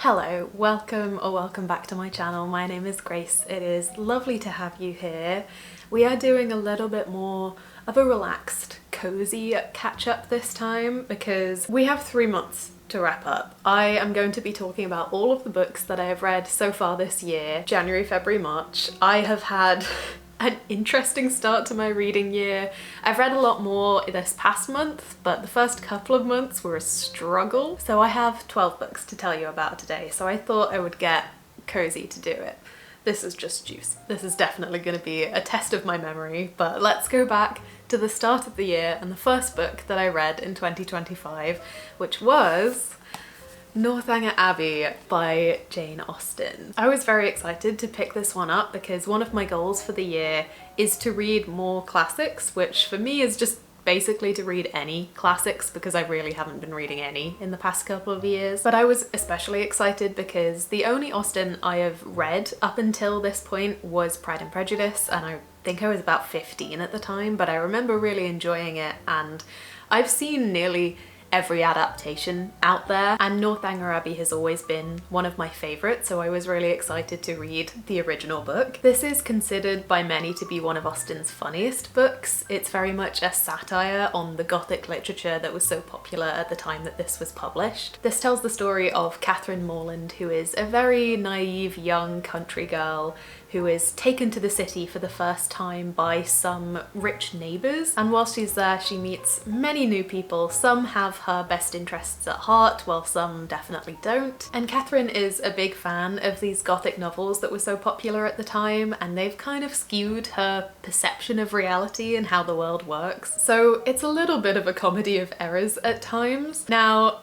Hello, welcome or welcome back to my channel. My name is Grace. It is lovely to have you here. We are doing a little bit more of a relaxed, cozy catch-up this time because we have 3 months to wrap up. I am going to be talking about all of the books that I have read so far this year, January, February, March. I have had an interesting start to my reading year. I've read a lot more this past month, but the first couple of months were a struggle. So I have 12 books to tell you about today, so I thought I would get cozy to do it. This is just juice. This is definitely going to be a test of my memory, but let's go back to the start of the year and the first book that I read in 2025, which was Northanger Abbey by Jane Austen. I was very excited to pick this one up because one of my goals for the year is to read more classics, which for me is just basically to read any classics because I really haven't been reading any in the past couple of years. But I was especially excited because the only Austen I have read up until this point was Pride and Prejudice, and I think I was about 15 at the time, but I remember really enjoying it, and I've seen nearly every adaptation out there, and Northanger Abbey has always been one of my favourites, so I was really excited to read the original book. This is considered by many to be one of Austen's funniest books. It's very much a satire on the Gothic literature that was so popular at the time that this was published. This tells the story of Katherine Morland, who is a very naive young country girl who is taken to the city for the first time by some rich neighbours, and while she's there she meets many new people. Some have her best interests at heart, while some definitely don't. And Katherine is a big fan of these Gothic novels that were so popular at the time, and they've kind of skewed her perception of reality and how the world works. So it's a little bit of a comedy of errors at times. Now,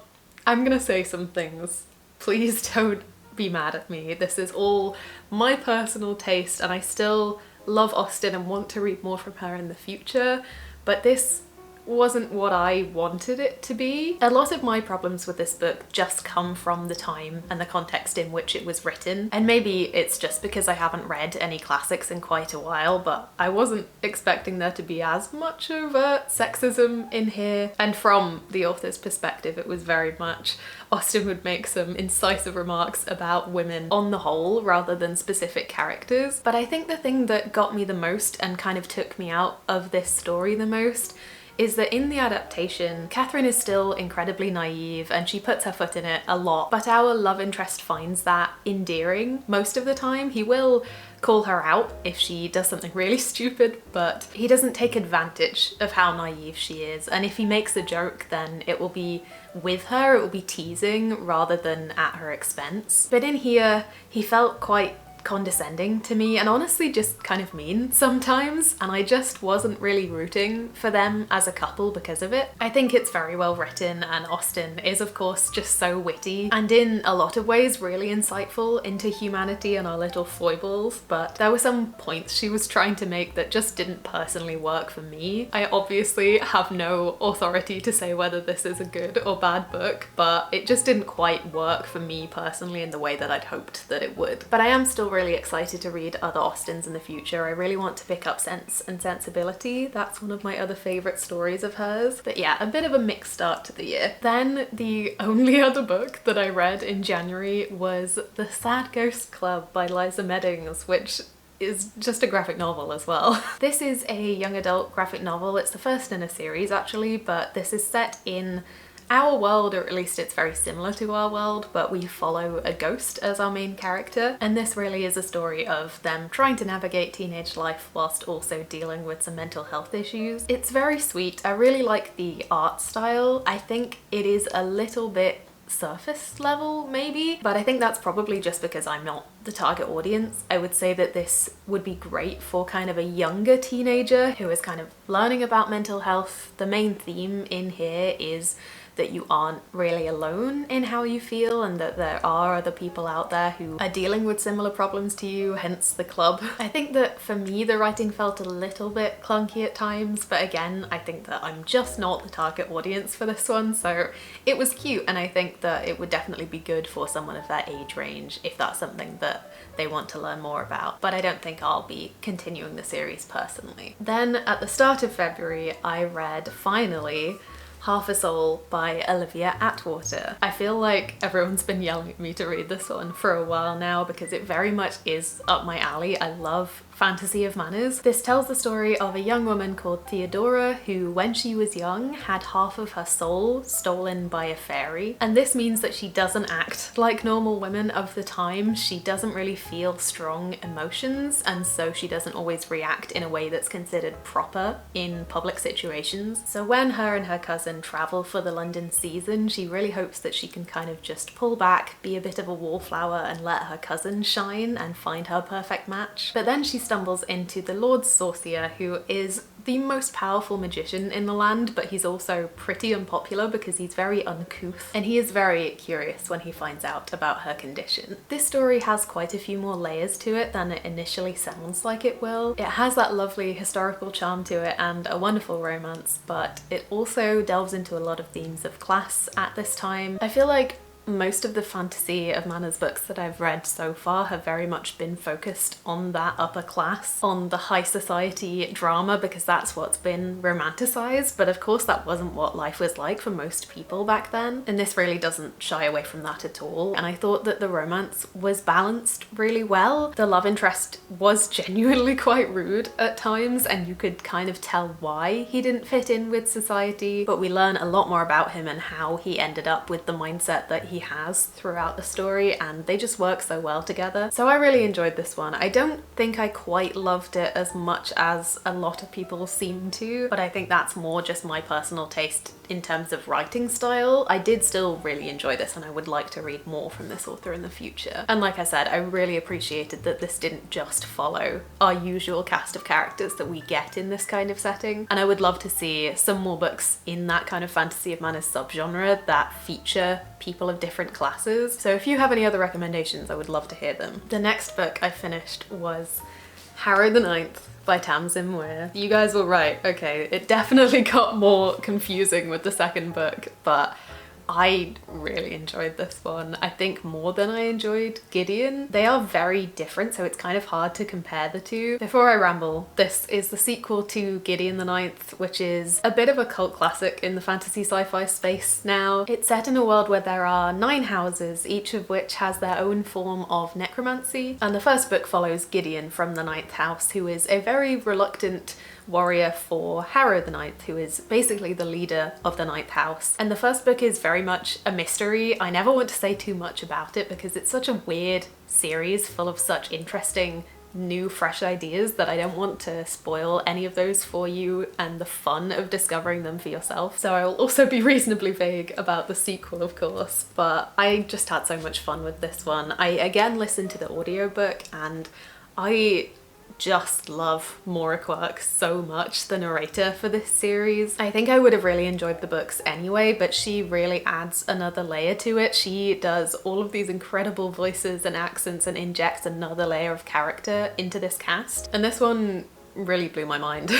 I'm gonna say some things. Please don't be mad at me. This is all my personal taste, and I still love Austen and want to read more from her in the future, but this wasn't what I wanted it to be. A lot of my problems with this book just come from the time and the context in which it was written, and maybe it's just because I haven't read any classics in quite a while, but I wasn't expecting there to be as much overt sexism in here, and from the author's perspective it was very much Austen would make some incisive remarks about women on the whole rather than specific characters. But I think the thing that got me the most and kind of took me out of this story the most is that in the adaptation, Katherine is still incredibly naive and she puts her foot in it a lot, but our love interest finds that endearing most of the time. He will call her out if she does something really stupid, but he doesn't take advantage of how naive she is, and if he makes a joke then it will be with her, it will be teasing rather than at her expense. But in here, he felt quite condescending to me and honestly just kind of mean sometimes, and I just wasn't really rooting for them as a couple because of it. I think it's very well written, and Austen is of course just so witty and in a lot of ways really insightful into humanity and our little foibles, but there were some points she was trying to make that just didn't personally work for me. I obviously have no authority to say whether this is a good or bad book, but it just didn't quite work for me personally in the way that I'd hoped that it would. But I am still really excited to read other Austens in the future. I really want to pick up Sense and Sensibility. That's one of my other favourite stories of hers. But yeah, a bit of a mixed start to the year. Then the only other book that I read in January was The Sad Ghost Club by Lize Meddings, which is just a graphic novel as well. This is a young adult graphic novel. It's the first in a series actually, but this is set in our world, or at least it's very similar to our world, but we follow a ghost as our main character, and this really is a story of them trying to navigate teenage life whilst also dealing with some mental health issues. It's very sweet. I really like the art style. I think it is a little bit surface level maybe, but I think that's probably just because I'm not the target audience. I would say that this would be great for kind of a younger teenager who is kind of learning about mental health. The main theme in here is that you aren't really alone in how you feel, and that there are other people out there who are dealing with similar problems to you, hence the club. I think that for me the writing felt a little bit clunky at times, but again I think that I'm just not the target audience for this one, so it was cute, and I think that it would definitely be good for someone of their age range if that's something that they want to learn more about, but I don't think I'll be continuing the series personally. Then at the start of February I read, finally, Half a Soul by Olivia Atwater. I feel like everyone's been yelling at me to read this one for a while now because it very much is up my alley. I love fantasy of manners. This tells the story of a young woman called Theodora who, when she was young, had half of her soul stolen by a fairy. And this means that she doesn't act like normal women of the time. She doesn't really feel strong emotions, and so she doesn't always react in a way that's considered proper in public situations. So when her and her cousin travel for the London season, she really hopes that she can kind of just pull back, be a bit of a wallflower, and let her cousin shine and find her perfect match. But then she stumbles into the Lord Sorcier, who is the most powerful magician in the land, but he's also pretty unpopular because he's very uncouth, and he is very curious when he finds out about her condition. This story has quite a few more layers to it than it initially sounds like it will. It has that lovely historical charm to it and a wonderful romance, but it also delves into a lot of themes of class at this time. I feel like most of the fantasy of manners books that I've read so far have very much been focused on that upper class, on the high society drama, because that's what's been romanticized, but of course that wasn't what life was like for most people back then, and this really doesn't shy away from that at all. And I thought that the romance was balanced really well. The love interest was genuinely quite rude at times, and you could kind of tell why he didn't fit in with society, but we learn a lot more about him and how he ended up with the mindset that he has throughout the story, and they just work so well together. So I really enjoyed this one. I don't think I quite loved it as much as a lot of people seem to, but I think that's more just my personal taste in terms of writing style. I did still really enjoy this, and I would like to read more from this author in the future. And like I said, I really appreciated that this didn't just follow our usual cast of characters that we get in this kind of setting, and I would love to see some more books in that kind of fantasy of manners subgenre that feature people of different classes. So if you have any other recommendations, I would love to hear them. The next book I finished was Harrow the Ninth by Tamsyn Muir. You guys were right, okay, it definitely got more confusing with the second book, but I really enjoyed this one. I think more than I enjoyed Gideon. They are very different, so it's kind of hard to compare the two. Before I ramble, this is the sequel to Gideon the Ninth, which is a bit of a cult classic in the fantasy sci-fi space now. It's set in a world where there are 9 houses, each of which has their own form of necromancy, and the first book follows Gideon from the 9th house, who is a very reluctant warrior for Harrow the Ninth, who is basically the leader of the 9th house. And the first book is very much a mystery. I never want to say too much about it because it's such a weird series full of such interesting new fresh ideas that I don't want to spoil any of those for you and the fun of discovering them for yourself. So I will also be reasonably vague about the sequel, of course, but I just had so much fun with this one. I again listened to the audiobook, and I just love Maura Quirk so much, the narrator for this series. I think I would have really enjoyed the books anyway, but she really adds another layer to it. She does all of these incredible voices and accents and injects another layer of character into this cast, and this one really blew my mind.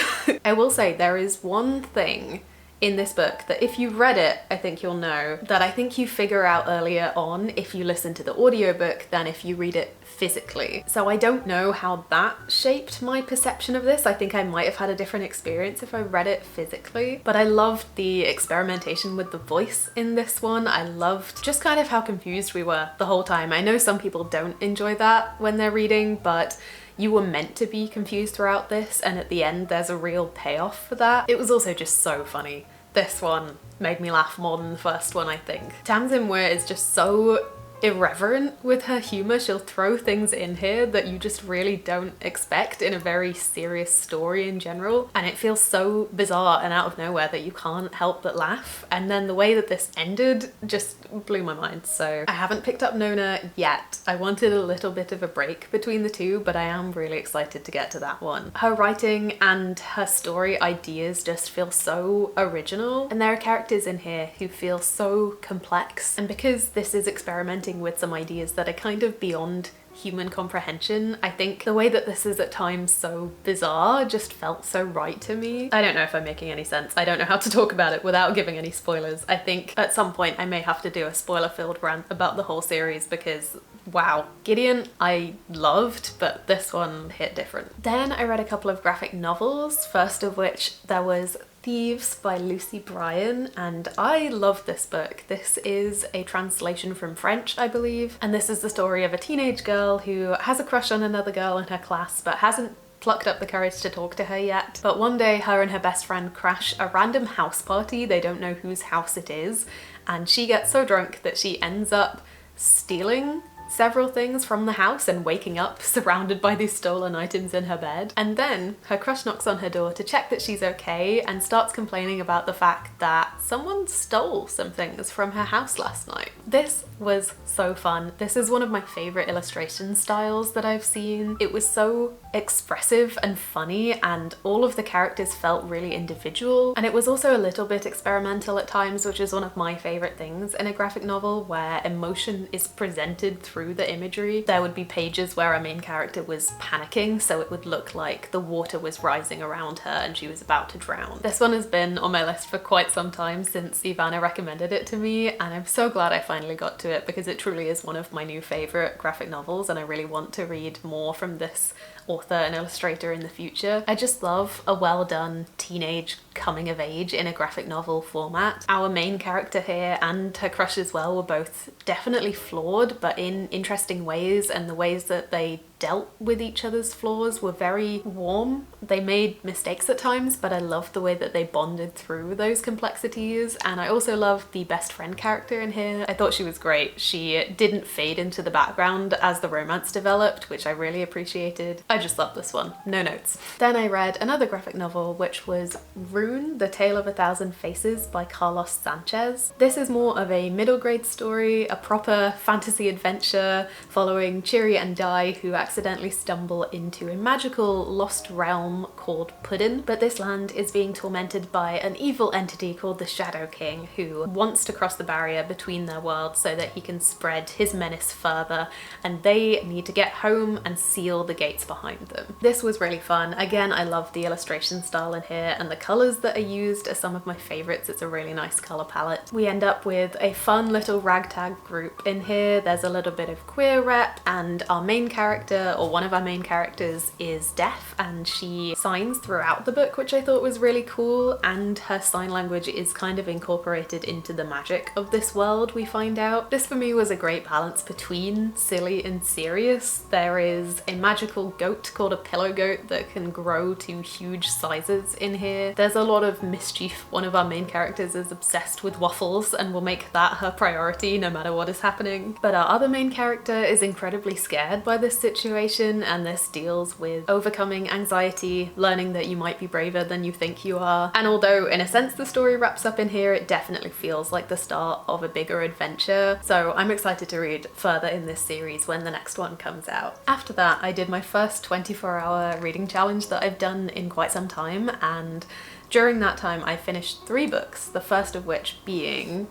I will say there is one thing in this book that if you've read it, I think you'll know, that I think you figure out earlier on if you listen to the audiobook than if you read it physically. So I don't know how that shaped my perception of this. I think I might have had a different experience if I read it physically, but I loved the experimentation with the voice in this one. I loved just kind of how confused we were the whole time. I know some people don't enjoy that when they're reading, but you were meant to be confused throughout this, and at the end there's a real payoff for that. It was also just so funny. This one made me laugh more than the first one, I think. Tamsyn Muir is just so irreverent with her humour. She'll throw things in here that you just really don't expect in a very serious story in general, and it feels so bizarre and out of nowhere that you can't help but laugh. And then the way that this ended just blew my mind. So I haven't picked up Nona yet. I wanted a little bit of a break between the two, but I am really excited to get to that one. Her writing and her story ideas just feel so original, and there are characters in here who feel so complex, and because this is experimenting with some ideas that are kind of beyond human comprehension, I think the way that this is at times so bizarre just felt so right to me. I don't know if I'm making any sense. I don't know how to talk about it without giving any spoilers. I think at some point I may have to do a spoiler-filled rant about the whole series because wow. Gideon I loved, but this one hit different. Then I read a couple of graphic novels, first of which there was Thieves by Lucie Bryon, and I love this book. This is a translation from French, I believe, and this is the story of a teenage girl who has a crush on another girl in her class but hasn't plucked up the courage to talk to her yet. But one day her and her best friend crash a random house party, they don't know whose house it is, and she gets so drunk that she ends up stealing several things from the house and waking up surrounded by these stolen items in her bed. And then her crush knocks on her door to check that she's okay and starts complaining about the fact that someone stole some things from her house last night. This was so fun. This is one of my favorite illustration styles that I've seen. It was so expressive and funny, and all of the characters felt really individual, and it was also a little bit experimental at times, which is one of my favorite things in a graphic novel, where emotion is presented through the imagery. There would be pages where our main character was panicking, so it would look like the water was rising around her and she was about to drown. This one has been on my list for quite some time since Ivana recommended it to me, and I'm so glad I finally got to it because it truly is one of my new favorite graphic novels, and I really want to read more from this author and illustrator in the future. I just love a well done teenage coming of age in a graphic novel format. Our main character here and her crush as well were both definitely flawed, but in interesting ways, and the ways that they dealt with each other's flaws were very warm. They made mistakes at times, but I loved the way that they bonded through those complexities. And I also loved the best friend character in here. I thought she was great. She didn't fade into the background as the romance developed, which I really appreciated. I just loved this one. No notes. Then I read another graphic novel, which was Rune, The Tale of a Thousand Faces by Carlos Sánchez. This is more of a middle grade story, a proper fantasy adventure following Chiri and Dai, who accidentally stumble into a magical lost realm called Puddin, but this land is being tormented by an evil entity called the Shadow King, who wants to cross the barrier between their worlds so that he can spread his menace further, and they need to get home and seal the gates behind them. This was really fun. Again, I love the illustration style in here, and the colours that are used are some of my favourites. It's a really nice colour palette. We end up with a fun little ragtag group in here. There's a little bit of queer rep, and our main character, or one of our main characters, is deaf, and she signs throughout the book, which I thought was really cool, and her sign language is kind of incorporated into the magic of this world, we find out. This for me was a great balance between silly and serious. There is a magical goat called a pillow goat that can grow to huge sizes in here. There's a lot of mischief. One of our main characters is obsessed with waffles and will make that her priority no matter what is happening. But our other main character is incredibly scared by this situation, and this deals with overcoming anxiety, learning that you might be braver than you think you are. And although in a sense the story wraps up in here, it definitely feels like the start of a bigger adventure. So I'm excited to read further in this series when the next one comes out. After that, I did my first 24-hour reading challenge that I've done in quite some time, and during that time I finished 3 books, the first of which being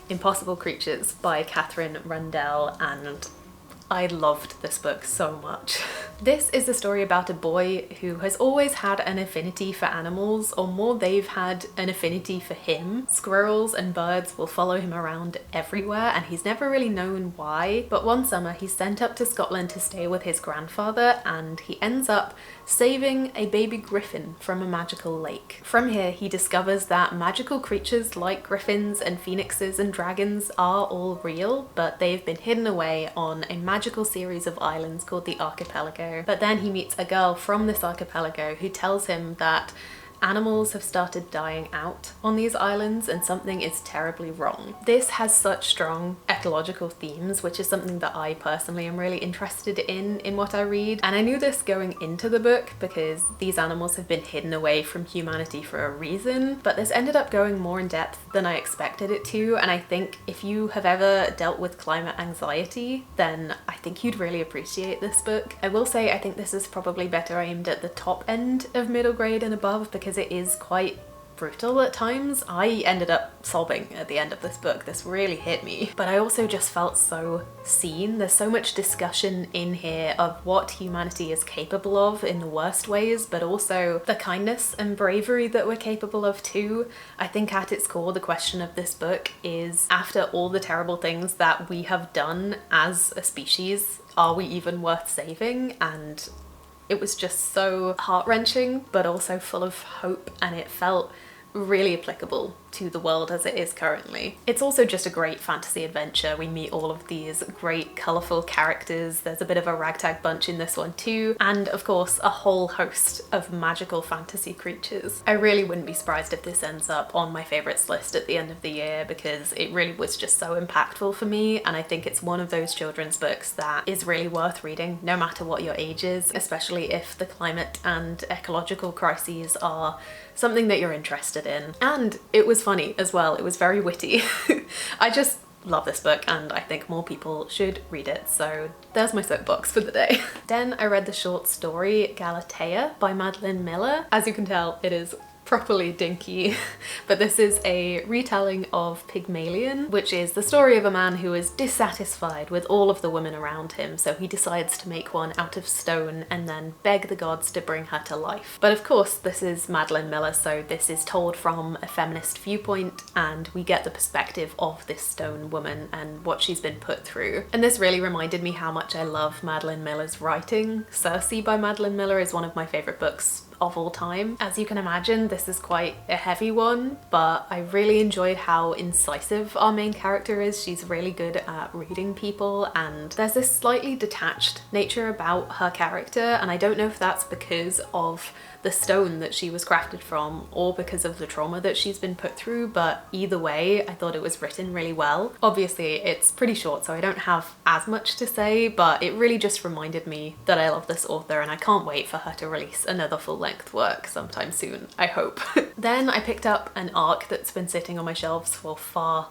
Impossible Creatures by Katherine Rundell, and I loved this book so much. This is a story about a boy who has always had an affinity for animals, or more, they've had an affinity for him. Squirrels and birds will follow him around everywhere, and he's never really known why. But one summer he's sent up to Scotland to stay with his grandfather, and he ends up saving a baby griffin from a magical lake. From here he discovers that magical creatures like griffins and phoenixes and dragons are all real, but they've been hidden away on a magical series of islands called the Archipelago. But then he meets a girl from this archipelago who tells him that animals have started dying out on these islands and something is terribly wrong. This has such strong ecological themes, which is something that I personally am really interested in what I read. And I knew this going into the book because these animals have been hidden away from humanity for a reason, but this ended up going more in depth than I expected it to. And I think if you have ever dealt with climate anxiety, then I think you'd really appreciate this book. I will say I think this is probably better aimed at the top end of middle grade and above, because it is quite brutal at times. I ended up sobbing at the end of this book. This really hit me. But I also just felt so seen. There's so much discussion in here of what humanity is capable of in the worst ways, but also the kindness and bravery that we're capable of too. I think at its core, the question of this book is, after all the terrible things that we have done as a species, are we even worth saving? And it was just so heart-wrenching, but also full of hope, and it felt really applicable to the world as it is currently. It's also just a great fantasy adventure. We meet all of these great colourful characters. There's a bit of a ragtag bunch in this one too, and of course a whole host of magical fantasy creatures. I really wouldn't be surprised if this ends up on my favourites list at the end of the year, because it really was just so impactful for me, and I think it's one of those children's books that is really worth reading no matter what your age is, especially if the climate and ecological crises are something that you're interested in. And it was funny as well. It was very witty. I just love this book and I think more people should read it. So there's my soapbox for the day. Then I read the short story Galatea by Madeline Miller. As you can tell, it is properly dinky, but this is a retelling of Pygmalion, which is the story of a man who is dissatisfied with all of the women around him, so he decides to make one out of stone and then beg the gods to bring her to life. But of course this is Madeline Miller, so this is told from a feminist viewpoint and we get the perspective of this stone woman and what she's been put through. And this really reminded me how much I love Madeline Miller's writing. Circe by Madeline Miller is one of my favourite books of all time. As you can imagine, this is quite a heavy one, but I really enjoyed how incisive our main character is. She's really good at reading people, and there's this slightly detached nature about her character, and I don't know if that's because of the stone that she was crafted from or because of the trauma that she's been put through, but either way I thought it was written really well. Obviously it's pretty short so I don't have as much to say, but it really just reminded me that I love this author and I can't wait for her to release another full-length work sometime soon, I hope. Then I picked up an arc that's been sitting on my shelves for far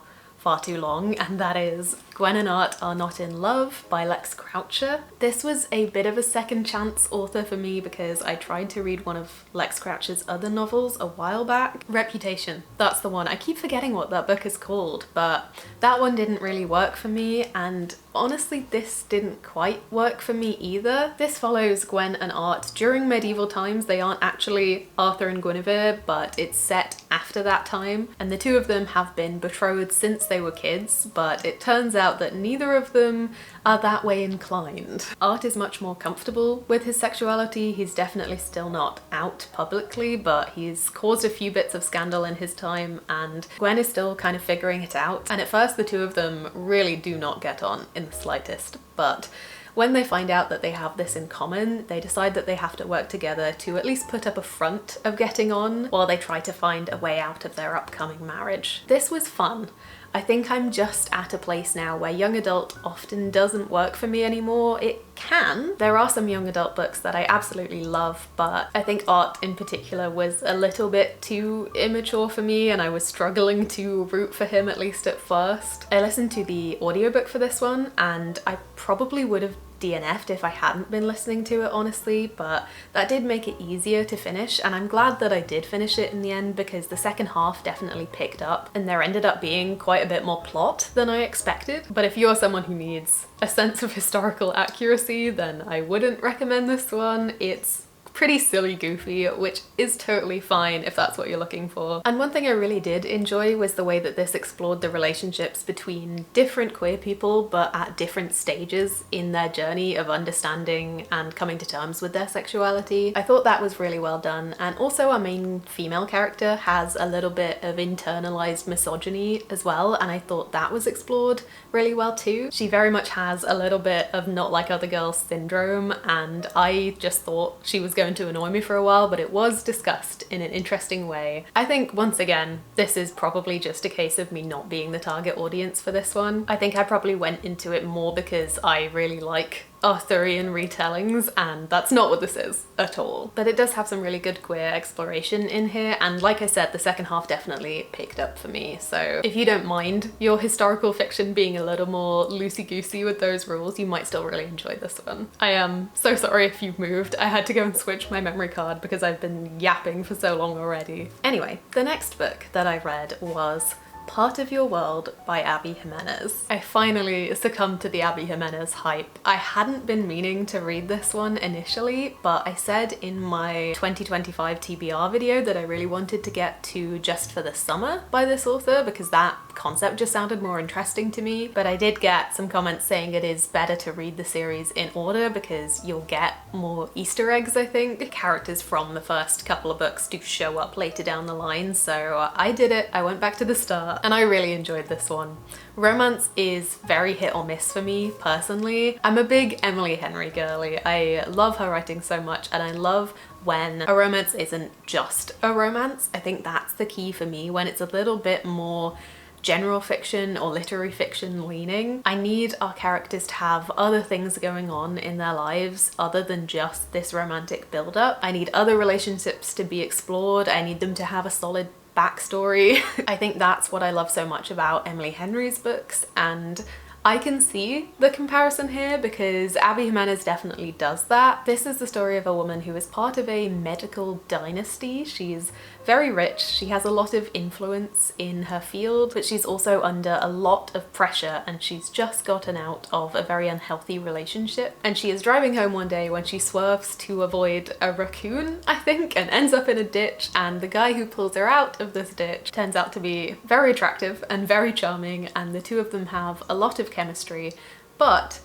too long, and that is Gwen and Art Are Not in Love by Lex Croucher. This was a bit of a second chance author for me because I tried to read one of Lex Croucher's other novels a while back. Reputation, that's the one. I keep forgetting what that book is called, but that one didn't really work for me, and honestly this didn't quite work for me either. This follows Gwen and Art during medieval times. They aren't actually Arthur and Guinevere, but it's set after that time, and the two of them have been betrothed since they were kids, but it turns out that neither of them are that way inclined. Art is much more comfortable with his sexuality. He's definitely still not out publicly, but he's caused a few bits of scandal in his time, and Gwen is still kind of figuring it out. And at first the two of them really do not get on in the slightest, but when they find out that they have this in common, they decide that they have to work together to at least put up a front of getting on while they try to find a way out of their upcoming marriage. This was fun. I think I'm just at a place now where young adult often doesn't work for me anymore. It can. There are some young adult books that I absolutely love, but I think Art in particular was a little bit too immature for me and I was struggling to root for him, at least at first. I listened to the audiobook for this one and I probably would have DNF'd if I hadn't been listening to it, honestly, but that did make it easier to finish, and I'm glad that I did finish it in the end because the second half definitely picked up and there ended up being quite a bit more plot than I expected. But if you're someone who needs a sense of historical accuracy, then I wouldn't recommend this one. It's pretty silly goofy, which is totally fine if that's what you're looking for. And one thing I really did enjoy was the way that this explored the relationships between different queer people but at different stages in their journey of understanding and coming to terms with their sexuality. I thought that was really well done, and also our main female character has a little bit of internalized misogyny as well, and I thought that was explored really well too. She very much has a little bit of not like other girls syndrome, and I just thought she was going to annoy me for a while, but it was discussed in an interesting way. I think once again this is probably just a case of me not being the target audience for this one. I think I probably went into it more because I really like Arthurian retellings, and that's not what this is at all. But it does have some really good queer exploration in here, and like I said, the second half definitely picked up for me. So if you don't mind your historical fiction being a little more loosey-goosey with those rules, you might still really enjoy this one. I am so sorry if you've moved. I had to go and switch my memory card because I've been yapping for so long already. Anyway, the next book that I read was Part of Your World by Abbey Jimenez. I finally succumbed to the Abbey Jimenez hype. I hadn't been meaning to read this one initially, but I said in my 2025 TBR video that I really wanted to get to Just for the Summer by this author because that concept just sounded more interesting to me. But I did get some comments saying it is better to read the series in order because you'll get more Easter eggs, I think. Characters from the first couple of books do show up later down the line, so I did it. I went back to the start and I really enjoyed this one. Romance is very hit or miss for me personally. I'm a big Emily Henry girly. I love her writing so much, and I love when a romance isn't just a romance. I think that's the key for me, when it's a little bit more general fiction or literary fiction leaning. I need our characters to have other things going on in their lives other than just this romantic build-up. I need other relationships to be explored. I need them to have a solid backstory. I think that's what I love so much about Emily Henry's books, and I can see the comparison here because Abbey Jimenez definitely does that. This is the story of a woman who is part of a medical dynasty. She's very rich, she has a lot of influence in her field, but she's also under a lot of pressure, and she's just gotten out of a very unhealthy relationship. And she is driving home one day when she swerves to avoid a raccoon, I think, and ends up in a ditch, and the guy who pulls her out of this ditch turns out to be very attractive and very charming, and the two of them have a lot of chemistry, but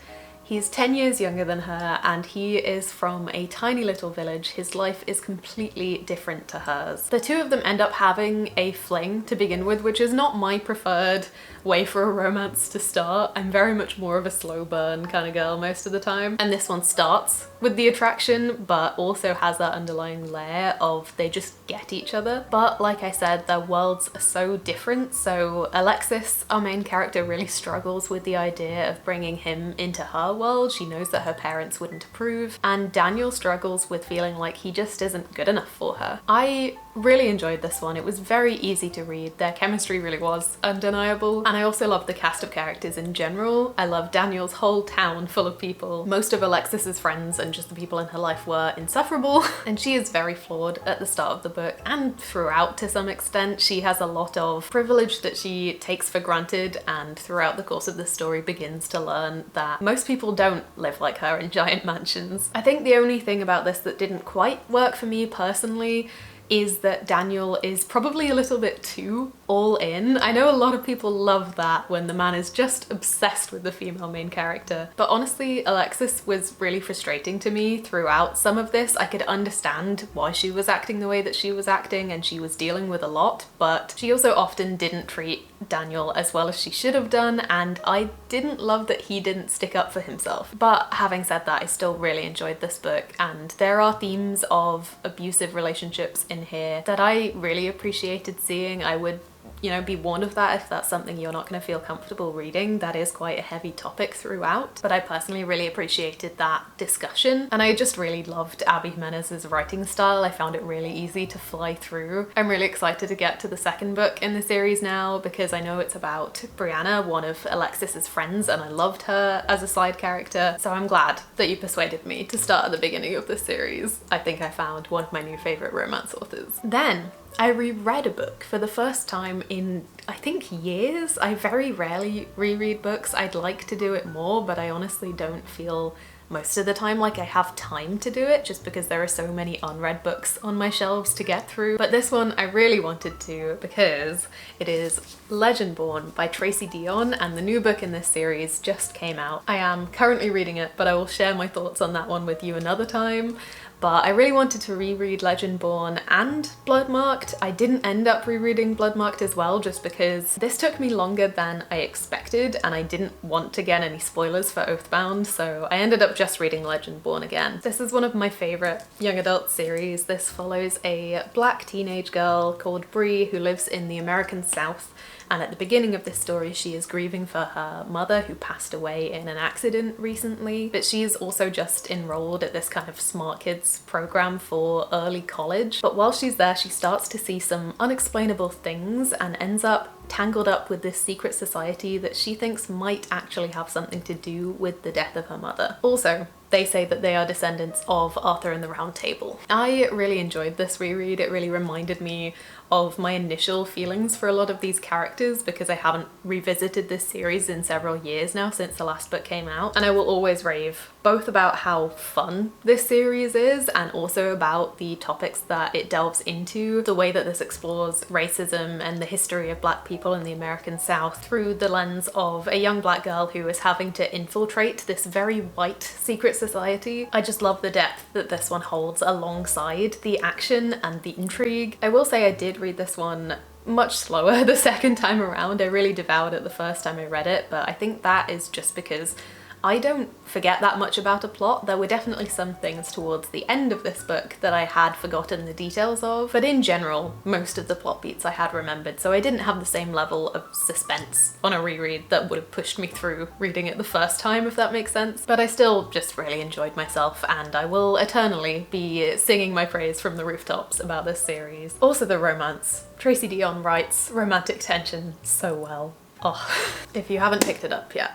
he's 10 years younger than her and he is from a tiny little village. His life is completely different to hers. The two of them end up having a fling to begin with, which is not my preferred way for a romance to start. I'm very much more of a slow burn kind of girl most of the time. And this one starts with the attraction, but also has that underlying layer of they just get each other. But like I said, their worlds are so different. So Alexis, our main character, really struggles with the idea of bringing him into her world. She knows that her parents wouldn't approve. And Daniel struggles with feeling like he just isn't good enough for her. I really enjoyed this one. It was very easy to read. Their chemistry really was undeniable. And I also loved the cast of characters in general. I love Daniel's whole town full of people. Most of Alexis's friends and just the people in her life were insufferable. And she is very flawed at the start of the book and throughout to some extent. She has a lot of privilege that she takes for granted, and throughout the course of the story begins to learn that most people don't live like her in giant mansions. I think the only thing about this that didn't quite work for me personally is that Daniel is probably a little bit too all in. I know a lot of people love that when the man is just obsessed with the female main character, but honestly Alexis was really frustrating to me throughout some of this. I could understand why she was acting the way that she was acting, and she was dealing with a lot, but she also often didn't treat Daniel as well as she should have done, and I didn't love that he didn't stick up for himself. But having said that, I still really enjoyed this book, and there are themes of abusive relationships in here that I really appreciated seeing. I would, you know, be warned of that if that's something you're not going to feel comfortable reading. That is quite a heavy topic throughout, but I personally really appreciated that discussion, and I just really loved Abbey Jimenez's writing style. I found it really easy to fly through. I'm really excited to get to the second book in the series now because I know it's about Bryon, one of Alexis's friends, and I loved her as a side character, so I'm glad that you persuaded me to start at the beginning of this series. I think I found one of my new favourite romance authors. Then I reread a book for the first time in, I think, years. I very rarely reread books. I'd like to do it more, but I honestly don't feel most of the time like I have time to do it, just because there are so many unread books on my shelves to get through. But this one I really wanted to because it is Legendborn by Tracy Deonn, and the new book in this series just came out. I am currently reading it, but I will share my thoughts on that one with you another time. But I really wanted to reread Legendborn and Bloodmarked. I didn't end up rereading Bloodmarked as well, just because this took me longer than I expected and I didn't want to get any spoilers for Oathbound, so I ended up just reading Legendborn again. This is one of my favourite young adult series. This follows a black teenage girl called Bree who lives in the American South, and at the beginning of this story she is grieving for her mother who passed away in an accident recently, but she's also just enrolled at this kind of smart kids program for early college. But while she's there she starts to see some unexplainable things and ends up tangled up with this secret society that she thinks might actually have something to do with the death of her mother. Also, They say that they are descendants of Arthur and the Round Table. I really enjoyed this reread. It really reminded me of my initial feelings for a lot of these characters because I haven't revisited this series in several years now since the last book came out. And I will always rave both about how fun this series is and also about the topics that it delves into, the way that this explores racism and the history of black people in the American South through the lens of a young black girl who is having to infiltrate this very white secret society. I just love the depth that this one holds alongside the action and the intrigue. I will say I did read this one much slower the second time around. I really devoured it the first time I read it, but I think that is just because I don't forget that much about a plot. There were definitely some things towards the end of this book that I had forgotten the details of, but in general, most of the plot beats I had remembered, so I didn't have the same level of suspense on a reread that would have pushed me through reading it the first time, if that makes sense. But I still just really enjoyed myself, and I will eternally be singing my praise from the rooftops about this series. Also the romance. Tracy Deonn writes romantic tension so well. Oh, if you haven't picked it up yet,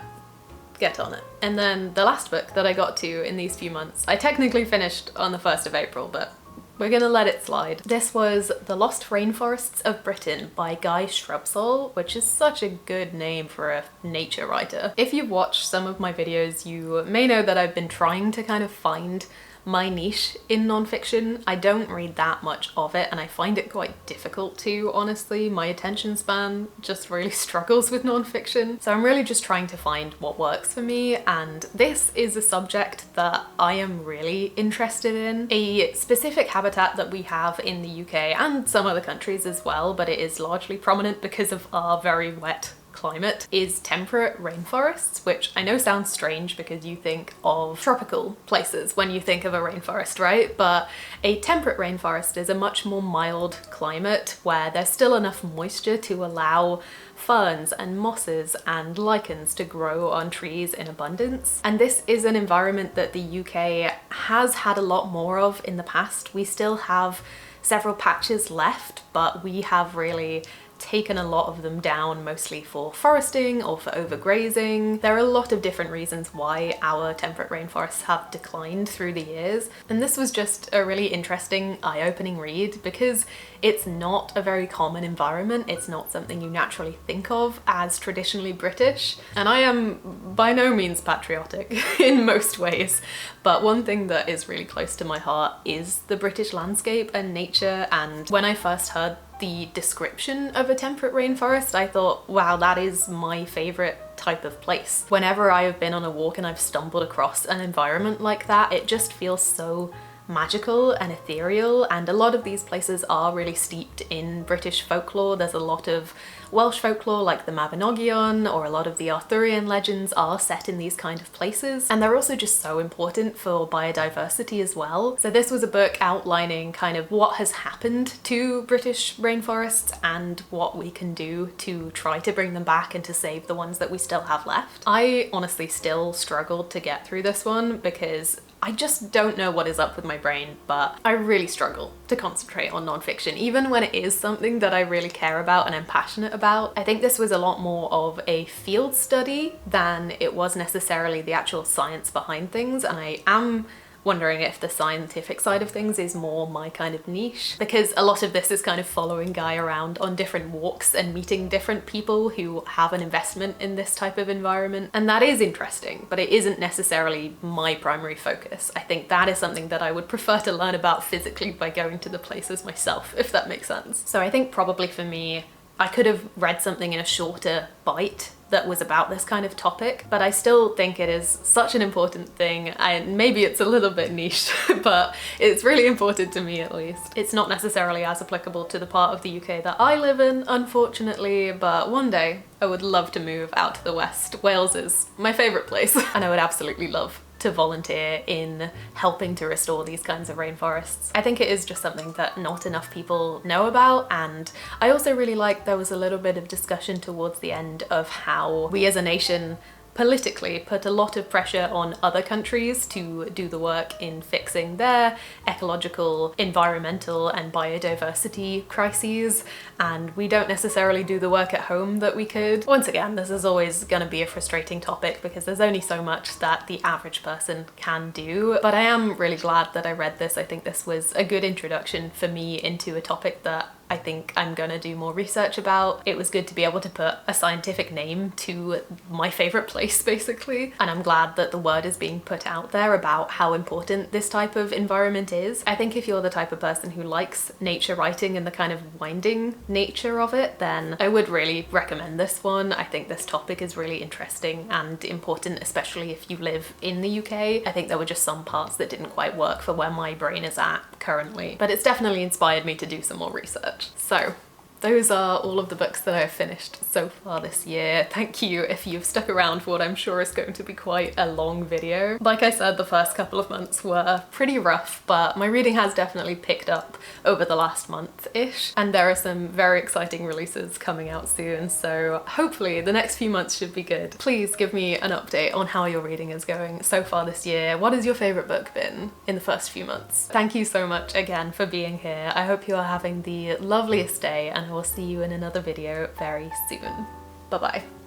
get on it. And then the last book that I got to in these few months, I technically finished on the 1st of April, but we're gonna let it slide. This was The Lost Rainforests of Britain by Guy Shrubsole, which is such a good name for a nature writer. If you've watched some of my videos, you may know that I've been trying to kind of find my niche in nonfiction. I don't read that much of it and I find it quite difficult to, honestly. My attention span just really struggles with nonfiction. So I'm really just trying to find what works for me, and this is a subject that I am really interested in. A specific habitat that we have in the UK and some other countries as well, but it is largely prominent because of our very wet climate, is temperate rainforests, which I know sounds strange because you think of tropical places when you think of a rainforest, right? But a temperate rainforest is a much more mild climate where there's still enough moisture to allow ferns and mosses and lichens to grow on trees in abundance. And this is an environment that the UK has had a lot more of in the past. We still have several patches left, but we have really taken a lot of them down, mostly for foresting or for overgrazing. There are a lot of different reasons why our temperate rainforests have declined through the years, and this was just a really interesting, eye-opening read because it's not a very common environment. It's not something you naturally think of as traditionally British, and I am by no means patriotic in most ways, but one thing that is really close to my heart is the British landscape and nature. And when I first heard the description of a temperate rainforest, I thought, wow, that is my favorite type of place. Whenever I have been on a walk and I've stumbled across an environment like that, it just feels so magical and ethereal, and a lot of these places are really steeped in British folklore. There's a lot of Welsh folklore like the Mabinogion, or a lot of the Arthurian legends are set in these kind of places, and they're also just so important for biodiversity as well. So this was a book outlining kind of what has happened to British rainforests and what we can do to try to bring them back and to save the ones that we still have left. I honestly still struggled to get through this one because I just don't know what is up with my brain, but I really struggle to concentrate on nonfiction, even when it is something that I really care about and am passionate about. I think this was a lot more of a field study than it was necessarily the actual science behind things, and I am wondering if the scientific side of things is more my kind of niche, because a lot of this is kind of following Guy around on different walks and meeting different people who have an investment in this type of environment, and that is interesting, but it isn't necessarily my primary focus. I think that is something that I would prefer to learn about physically by going to the places myself, if that makes sense. So I think probably for me, I could have read something in a shorter bite that was about this kind of topic, but I still think it is such an important thing, and maybe it's a little bit niche, but it's really important to me at least. It's not necessarily as applicable to the part of the UK that I live in, unfortunately, but one day I would love to move out to the west. Wales is my favourite place, and I would absolutely love to volunteer in helping to restore these kinds of rainforests. I think it is just something that not enough people know about, and I also really like there was a little bit of discussion towards the end of how we as a nation politically put a lot of pressure on other countries to do the work in fixing their ecological, environmental and biodiversity crises, and we don't necessarily do the work at home that we could. Once again, this is always going to be a frustrating topic because there's only so much that the average person can do, but I am really glad that I read this. I think this was a good introduction for me into a topic that I think I'm gonna do more research about. It was good to be able to put a scientific name to my favourite place, basically, and I'm glad that the word is being put out there about how important this type of environment is. I think if you're the type of person who likes nature writing and the kind of winding nature of it, then I would really recommend this one. I think this topic is really interesting and important, especially if you live in the UK. I think there were just some parts that didn't quite work for where my brain is at currently, but it's definitely inspired me to do some more research. So those are all of the books that I've finished so far this year. Thank you if you've stuck around for what I'm sure is going to be quite a long video. Like I said, the first couple of months were pretty rough, but my reading has definitely picked up over the last month-ish, and there are some very exciting releases coming out soon, so hopefully the next few months should be good. Please give me an update on how your reading is going so far this year. What has your favourite book been in the first few months? Thank you so much again for being here. I hope you are having the loveliest day, and I will see you in another video very soon. Bye bye.